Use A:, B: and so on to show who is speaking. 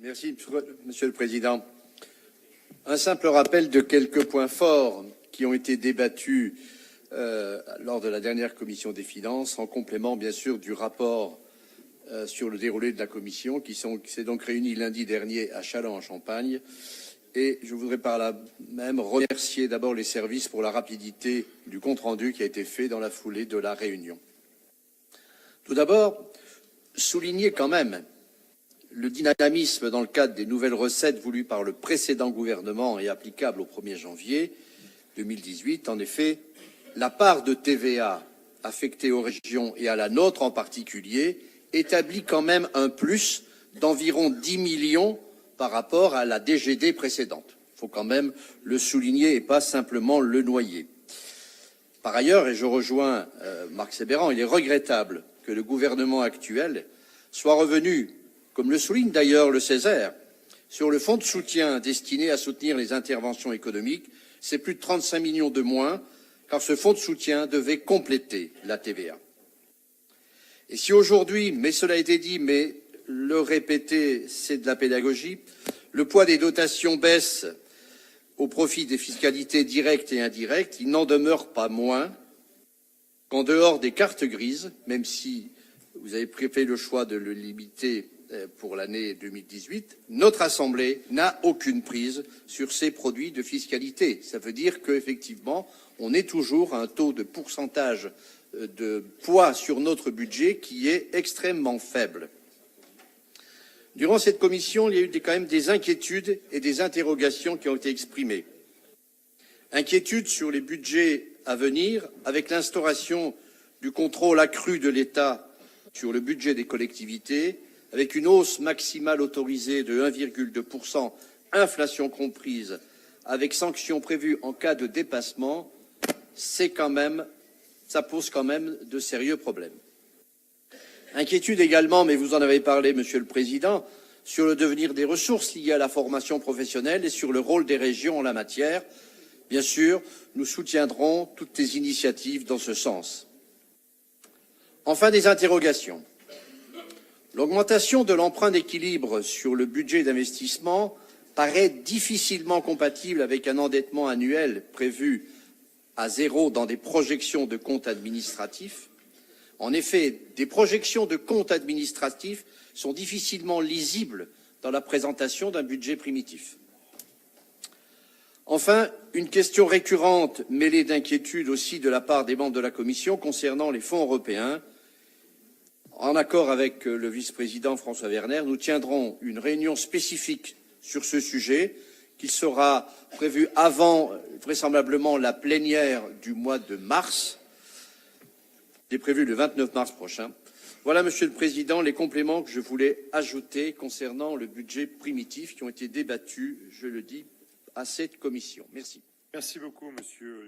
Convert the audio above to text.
A: Merci, Monsieur le Président. Un simple rappel de quelques points forts qui ont été débattus lors de la dernière commission des finances, en complément, bien sûr, du rapport sur le déroulé de la commission, qui s'est donc réunie lundi dernier à Châlons en Champagne. Et je voudrais par là même remercier d'abord les services pour la rapidité du compte-rendu qui a été fait dans la foulée de la réunion. Tout d'abord, souligner quand même le dynamisme dans le cadre des nouvelles recettes voulues par le précédent gouvernement et applicables au 1er janvier 2018. En effet, la part de TVA affectée aux régions et à la nôtre en particulier établit quand même un plus d'environ 10 millions par rapport à la DGD précédente. Il faut quand même le souligner et pas simplement le noyer. Par ailleurs, et je rejoins Marc Sébéran, il est regrettable que le gouvernement actuel soit revenu, comme le souligne d'ailleurs le Césaire, sur le fonds de soutien destiné à soutenir les interventions économiques. C'est plus de 35 millions de moins, car ce fonds de soutien devait compléter la TVA. Et si aujourd'hui, mais cela a été dit, mais le répéter, c'est de la pédagogie, le poids des dotations baisse au profit des fiscalités directes et indirectes, il n'en demeure pas moins qu'en dehors des cartes grises, même si vous avez fait le choix de le limiter pour l'année 2018, notre Assemblée n'a aucune prise sur ces produits de fiscalité. Ça veut dire qu'effectivement, on est toujours à un taux de pourcentage de poids sur notre budget qui est extrêmement faible. Durant cette commission, il y a eu quand même des inquiétudes et des interrogations qui ont été exprimées. Inquiétudes sur les budgets à venir, avec l'instauration du contrôle accru de l'État sur le budget des collectivités, avec une hausse maximale autorisée de 1,2%, inflation comprise, avec sanctions prévues en cas de dépassement, ça pose quand même de sérieux problèmes. Inquiétude également, mais vous en avez parlé, Monsieur le Président, sur le devenir des ressources liées à la formation professionnelle et sur le rôle des régions en la matière. Bien sûr, nous soutiendrons toutes les initiatives dans ce sens. Enfin, des interrogations. L'augmentation de l'emprunt d'équilibre sur le budget d'investissement paraît difficilement compatible avec un endettement annuel prévu à zéro dans des projections de comptes administratifs. En effet, des projections de comptes administratifs sont difficilement lisibles dans la présentation d'un budget primitif. Enfin, une question récurrente, mêlée d'inquiétude aussi de la part des membres de la Commission concernant les fonds européens. En accord avec le vice-président François Werner, nous tiendrons une réunion spécifique sur ce sujet qui sera prévue avant, vraisemblablement, la plénière du mois de mars. C'est prévu le 29 mars prochain. Voilà, Monsieur le Président, les compléments que je voulais ajouter concernant le budget primitif qui ont été débattus, je le dis, à cette commission. Merci.
B: Merci beaucoup, Monsieur.